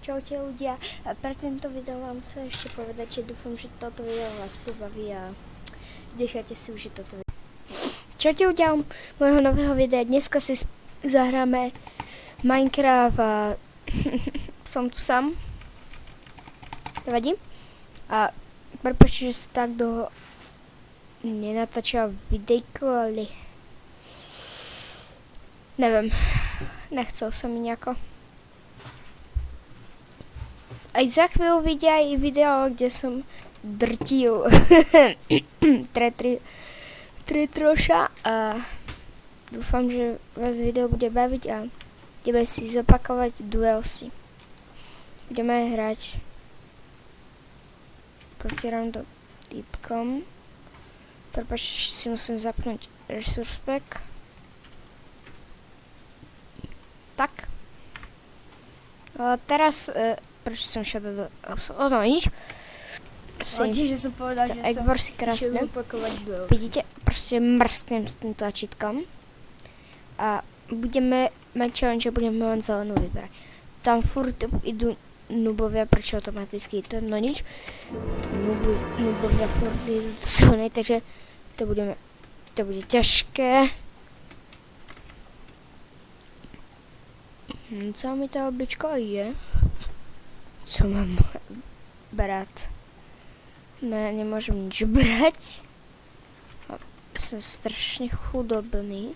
Čaute ľudia, a pre tento video vám chcem ešte povedať, že dúfam, že toto video vás pobaví a necháte si užiť toto video. Čaute ľudia môjho nového videa, dneska si zahráme Minecraft a som tu sám, nevadí. A prepáčte, že sa tak dlho nenatáčala videjko, ale neviem, nechcel som mi nejako. Aj za chvíľu vidia aj video, kde som drtil tretroša a dúfam, že vás video bude baviť a ideme si zopakovať duelsy. Budeme hrať proti random typkom. Prepáčte, si musím zapnúť resource pack. Tak. A teraz prečo som šiel do... nič. Že som povedal, že som si krásne. opakovať duel. Vidíte, proste mrsknem s tým tlačítkom. A budeme mať challenge, budeme len zelenú vyberať. Tam furt idú nubovia, prečo automaticky to je no nič. Nubovia furt idú do zelenej, takže to bude ťažké. Co mi tá obička je? Co mám brať? No ja nemôžem nič brať. Som strašne chudobný.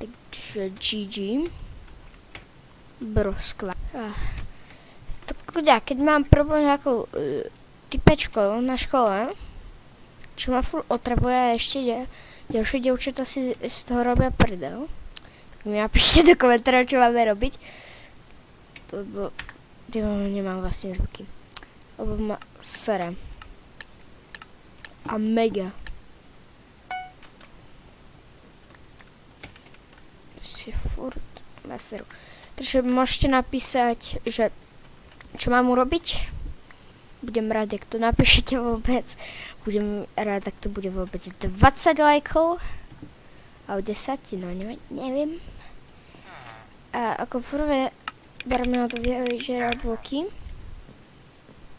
Takže GG. Broskva. Tak keď mám problém nejakou typečkou na škole, čo ma furt otravuje a ešte ďalšie dievčatá si z toho robia prdel, tak mi napíšte do komentárov, čo máme robiť. Lebo nemám vlastne zvuky. Lebo ma sere. A mega. Si furt maseru. Takže môžete napísať, že čo mám urobiť. Budem rád, ak to napíšete vôbec. Budem rád, ak to bude vôbec 20 lajkov. A o 10, no neviem. A ako prvé berme na to vyžerať bloky.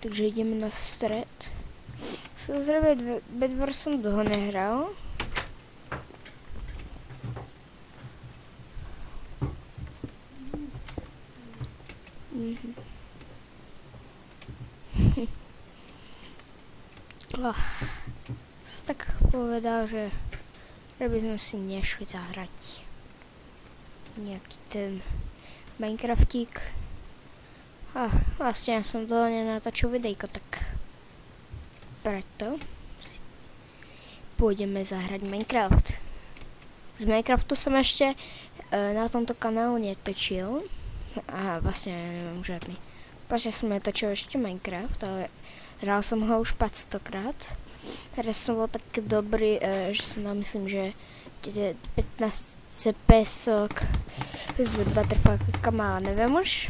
Takže ideme na stred. Samozrejme, Bedwars som dlho nehral. Tak povedal, že by sme si nešli zahrať nejaký ten Minecraftík. Vlastne ja som dlho nenatáčil videjko, tak preto pôjdeme zahrať Minecraft. Z Minecraftu som ešte na tomto kanálu netočil a vlastne ja nemám žiadny. Vlastne som netočil ešte Minecraft, ale hral som ho už 500 krát. Teraz som bol tak dobrý, že som myslím, že 15 CPS-ok z Butterfly má, neviem už.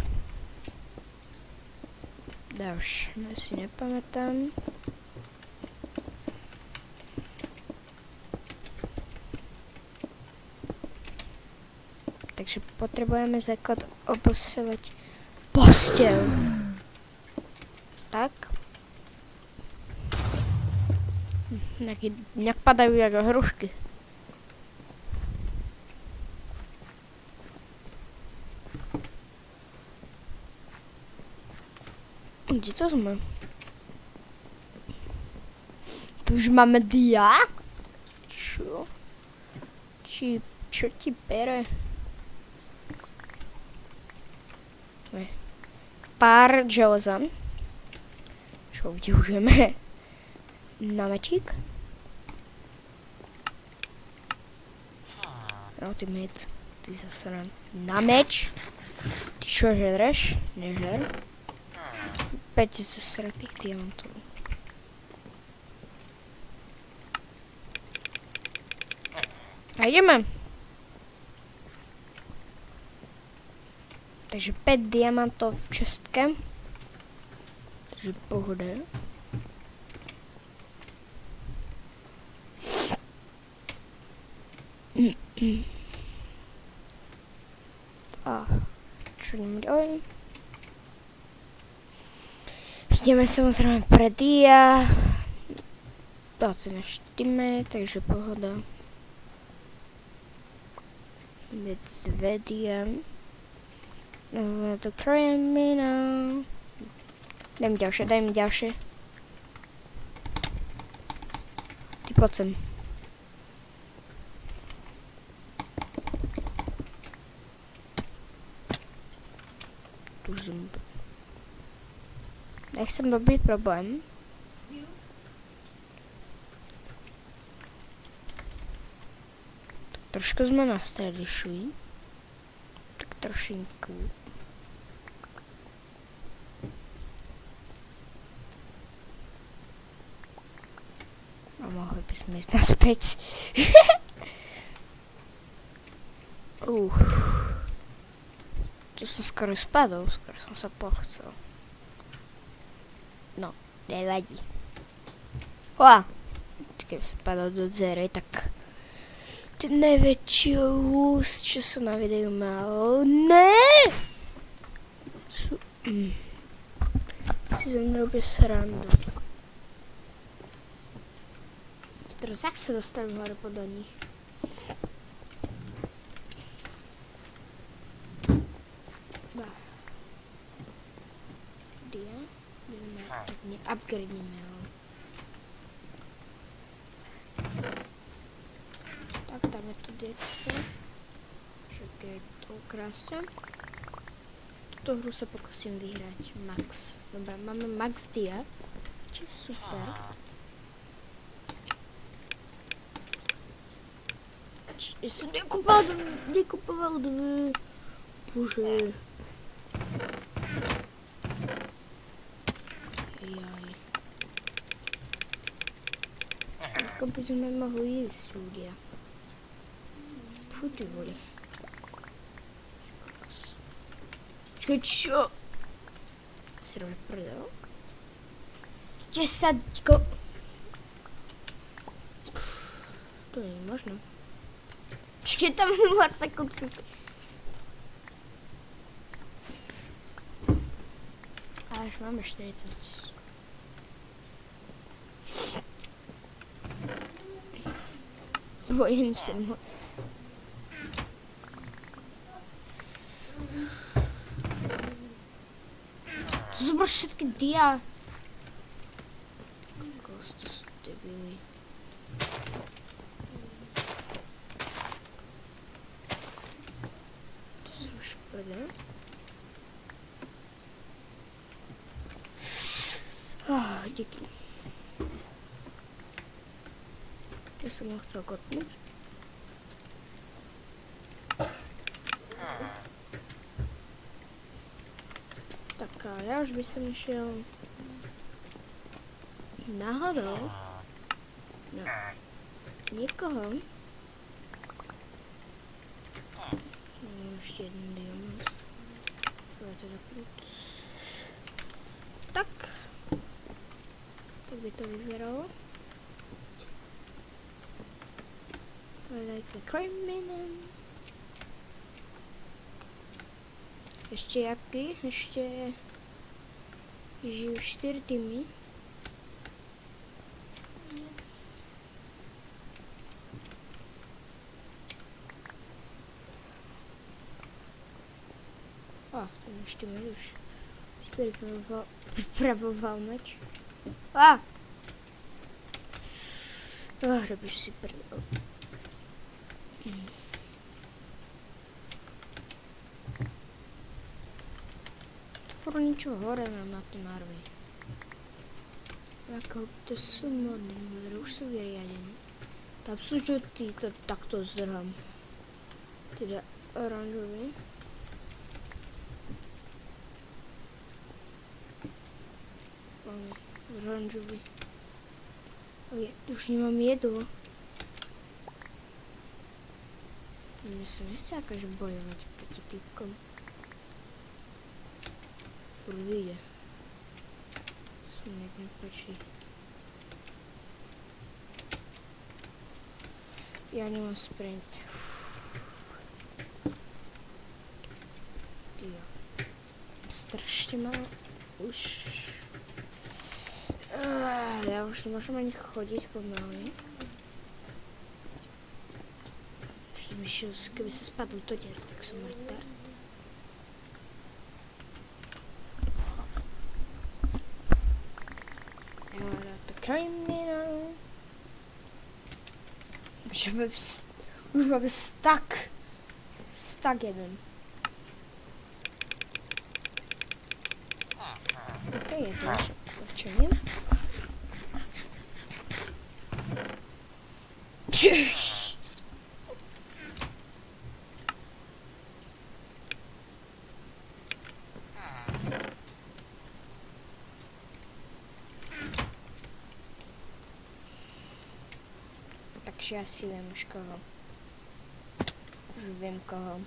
Už si nepamätám. Takže potrebujeme základ obosovať posteľ. Tak. Nejak padajú jak hrušky. Kde to sme? Tu už máme dia? Čo? Čo ti pere? Pár železa. Čo využijeme? Na mečík? No ty mec, ty zase na meč. Ty čo žereš? Nežer. 5 zasratých diamantov. A ideme. Takže 5 diamantov v čestke. Takže pohoda. A čo ideme ďalej? Jdeme samozřejmě pre dia. To se neštíme, takže pohoda. Věc vediem. To criminal. Daj mi ďalšie. Ty poď sem. Tu zumb. Nechcem robiť problém. Trošku jsme na středi šli. Tak trošinku. A mohli bychom jít nazpět. To jsem skoro spadl, skoro jsem se pochcel. No, nevadí. Když jsem padl do dzery, tak ten největší lůz, čo jsem na videu mal. Ne! Si ze mnou robí srandu. Teraz jak se dostanu hore do nich? Tak mě upgradeneme, jo. Tak tam je to dětce. Čekaj, to ukrásim. Tuto hru se pokusím vyhrát. Max. Dobrá, máme Max dia. Či super. Já jsem nekupoval dvě. Bože. Jaj. Jako bychom nemohli jíst ľudia. Fú, ty voli. Počkej, čo? Si rovne prdel? 10 go... To nie je možné. Počkej, tam 20 sekund. Až máme 40. Bojím se moc. To jsou všetky dia. To jsou debily. To jsou už prdel. Díky. Já jsem ho chcel kopnout. Tak a já už bych sem šel náhodou. No. Někoho. No, ještě jeden diamant. Tak. Tak by to vyzeralo. Like the criminal. Ještě jaký? Ještě žiju 4 týmy. To ještě mi už připravoval meč. Robíš si prdel. Furt ničo hore mám na ty narvy. Jako to jsou modré, už jsou vyriadené. Tam jsou žlutý, to takto zdrhám. Teda oranžový. Oranžový. Už nemám jedlo. Mně se nechce jakože bojovat proti týpkom. Furt vyjde. Se mi nepáčí. Já nemám sprint. Tyjo. Strašně málo. Už. Já už nemůžu ani chodit pomalu. Už jsem vyšel, kdyby se spadl to děr, tak jsem retard. Jo, to kriminál. Už máme stak jeden. Ok, je to naše určení. Takže já si vím už koho. Už vím koho.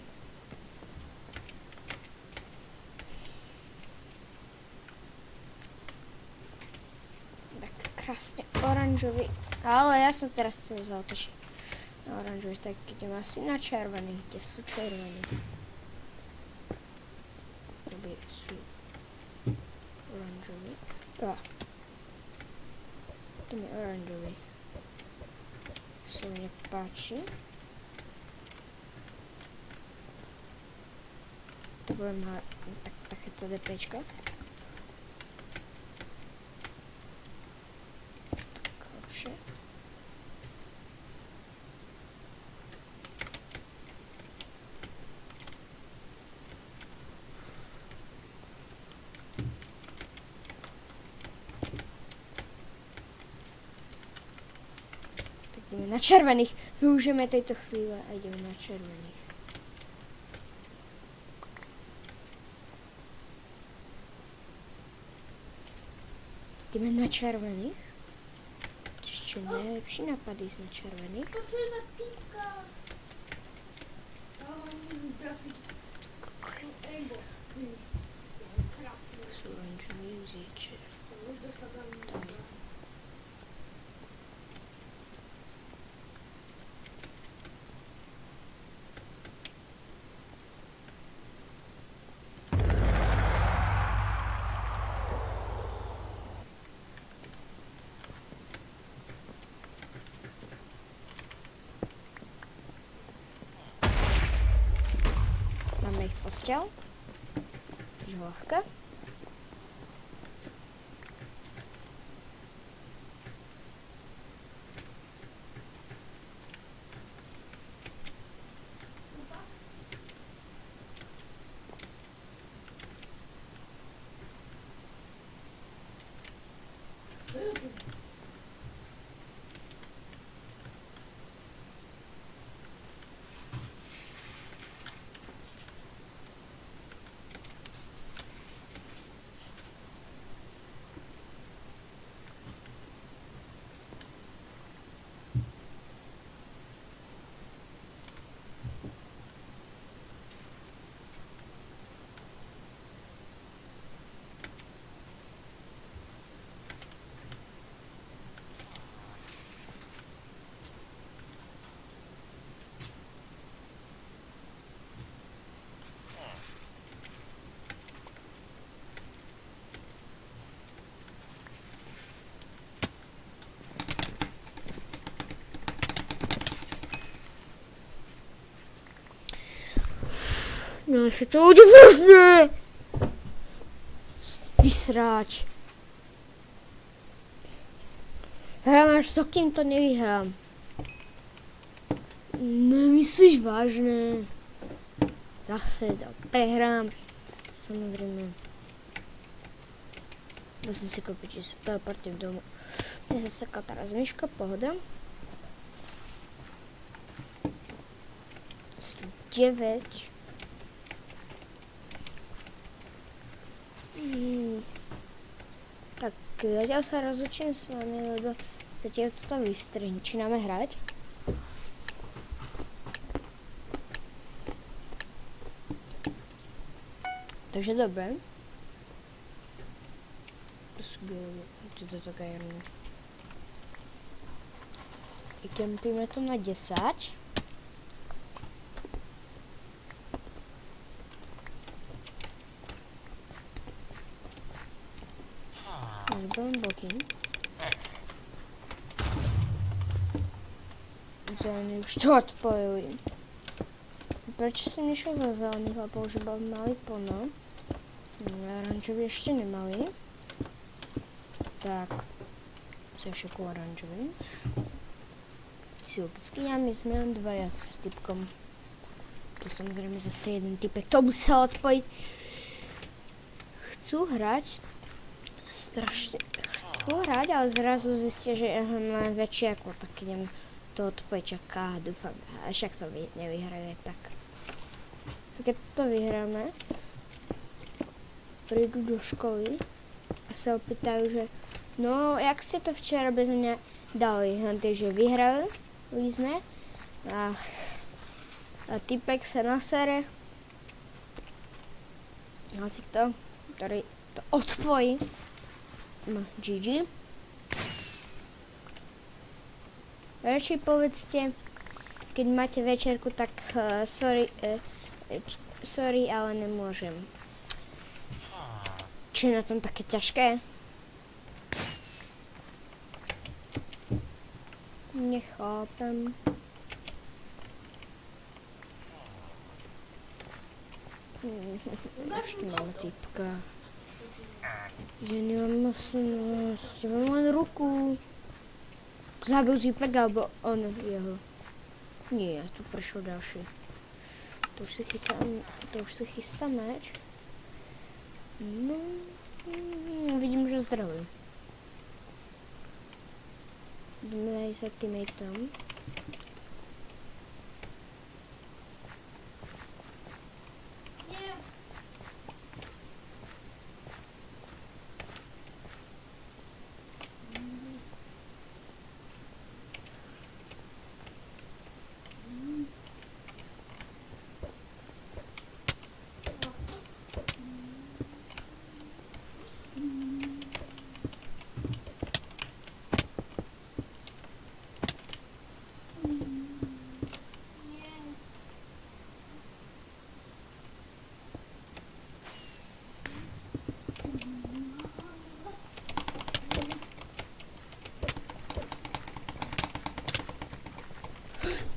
Krásně oranžový, ale já jsem teraz chcel zautočit na oranžový, tak idem asi na červený, kde jsou červený. Tady jsou oranžový. To mi oranžový. Se mi nepáčí. To budeme tak je to DPčka. Jdeme na červených. Využijeme této chvíle a jdeme na červených. Jdeme na červených. Ještě nejlepší napady na červených. Co je za týpka? Jsou oranžový vzíče. Máme jich postel. Žlahka. No se to udělá vlastně. Vysráč. Hrám až to, kým to nevyhrám. Nemyslíš vážně? Zase to prehrám. Samozřejmě. Musím si koupit, že se teleportím domů. Mě zase ta rozmíška, pohoda. 109. Tak zatiaľ sa rozlučím s vami, lebo zatiaľ to tam vystrihnem. Začíname hrať. Takže dobre. To je taká jemná. Vykempíme to na 10. Zabijam boky. Zelení už to odpojili. Prečo som nešiel za zelených a používal malý plno? Oranžový ešte nemali. Tak. Sa všetko oranžový. Logicky, a my sme len dvaja s typkom. Tu samozrejme zase jeden typek to musel odpojiť. Chcú hrať. Strašne chcú hrať, ale zrazu zistia, že mám väčšie ako tak idem to odpojiť čaká a dúfam. A však to nevyhraje tak. Keď to vyhráme, prídu do školy a sa opýtajú, že no, jak ste to včera bez mňa dali? Takže vyhrali sme a typek sa nasere. Hlasí to, ktorý to odpojí. No, GG. Radšej povedzte, keď máte večerku, tak sorry, ale nemôžem. Čo je na tom také ťažké? Nechápem. Ešte máme typka. Ja nemám možnosť, mám len ruku. Zabil typek, alebo on jeho. Nie, tu prišiel ďalší. To už si chystá meč. No, vidím, že zdraví. Ideme aj za teammateom.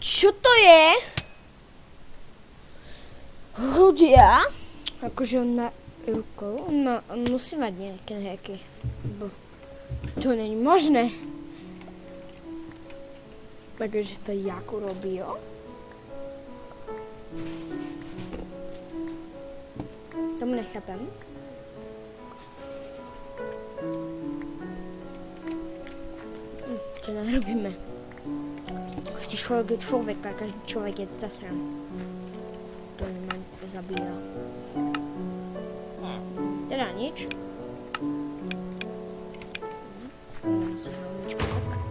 Čo to je? Ľudia? Akože on má rukou, on musí mať nejaké hacky. Bo to není možné. Takže to Jakub robil. Tomu nechápem. Čo narobíme? Každý človek je človek a každý človek je zasran. To nemám zabíja. Teda nič. Si hlavničku tak.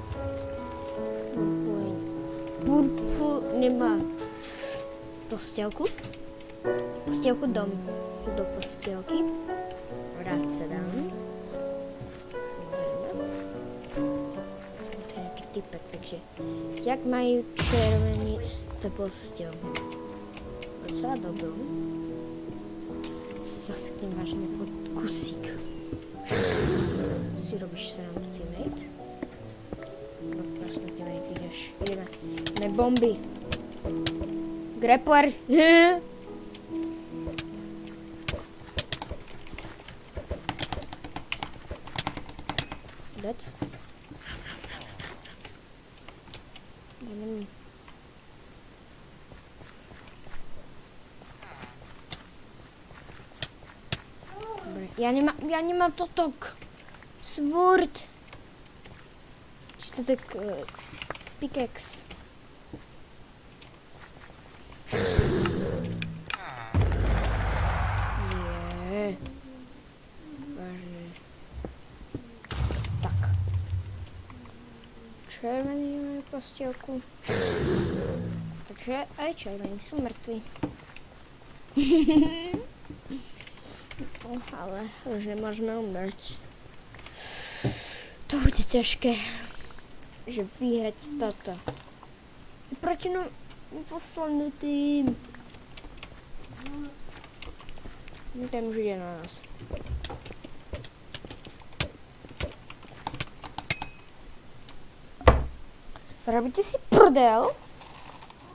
Purple nemá postielku. Postielku do postielky. Rád sa dám. Typek, takže jak majú červení s postel? Docela dobrú. Zaseknem vážne pod kusík. Si robíš srandu, teammate. No krásne, teammate, ideš. Ideme bomby. Grappler. Dead. Ja nemám totok. Sword. Či to tak pickaxe. Nie. Vážne. Tak. Červený majú postielku. Takže aj červení sú mŕtvi. Ale už nemôžeme umrieť. To bude ťažké, že vyhrať toto. Proti nám posledný tým. Ten už ide na nás. Robíte si prdel?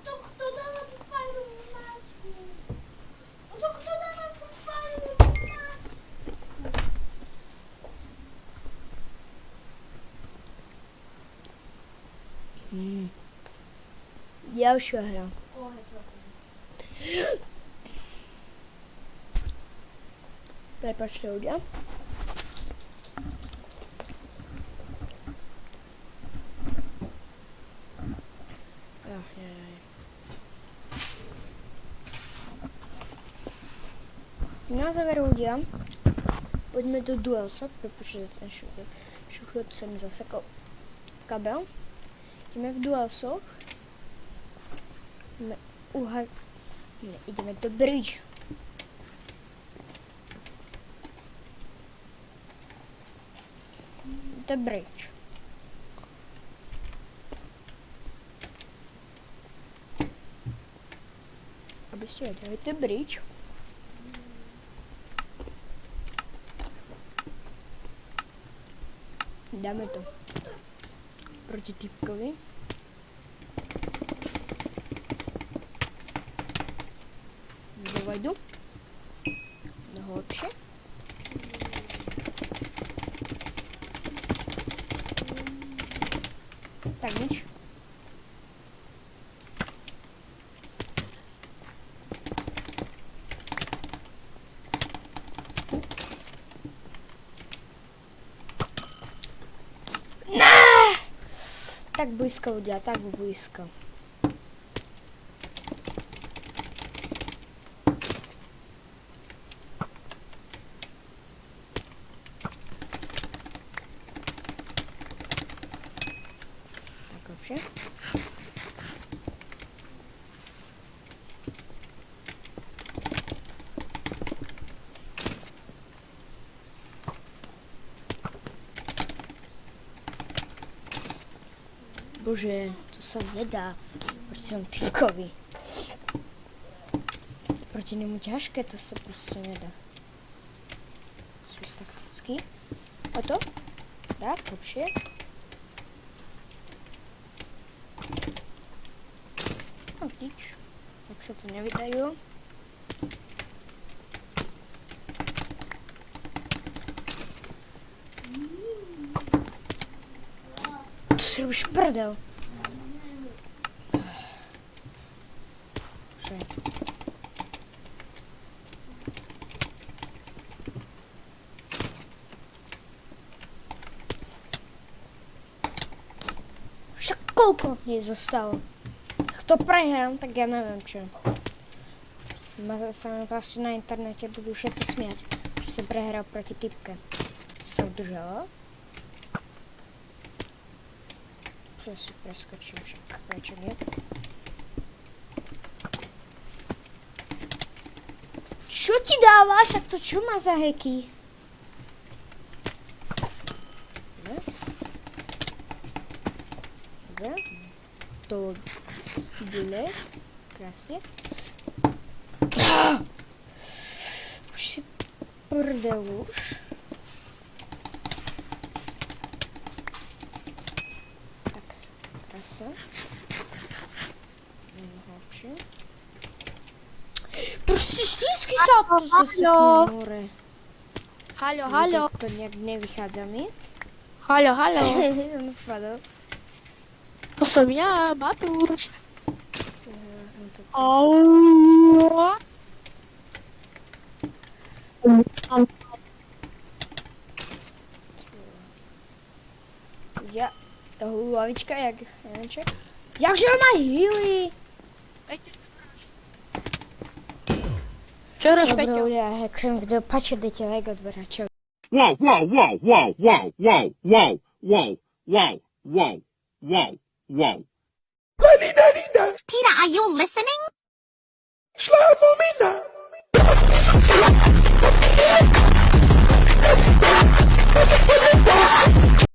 To kto dáva tú fajrovú masku? To kto dáva tú fajrovú masku? Ďalšia hra. Prepáčte ľudia. Na záver ľudia, poďme do DualShock, prepáčte za ten šuchot sa mi zasekol kabel. Ideme v DualShock. Ideme do Bridge. The Bridge. Aby ste vedeli, The Bridge. Dáme to proti typkovi. Dovajdu. Mnoho lepšie. Tak nič. Tak blízko ľudia, tak blízko. Tak lepšie. Bože, to sa nedá proti tomu typkovi. Proti nemu ťažké, to sa proste nedá. Sú taktický. A to? Tak, lepšie. No nič. Tak sa to nevydajú. Si robíš prdel. Však koľko jej zostalo? Kto prehrám, tak ja neviem čo. Sa mi proste na internete budú všetci smiať, že som prehral proti typke. Sa udržala. Ja si preskočím však, prečo nie? Čo ti dávaš? Tak to čo má za heky? Dobre. To dole. Krásne. Už si prdel už. Lepšie. Proste vždycky sa to zasekne hore. Haló. To nejak nevychádza mi. Haló. On spadol. To som ja, Matúš. Ja, hlavička, jak neviem. Jakže on má healy? Čo hráš, Peťo? Dobre, jak som kdo pače, dejte like odberačov. Wow. Peter, are you listening? Slap on me now.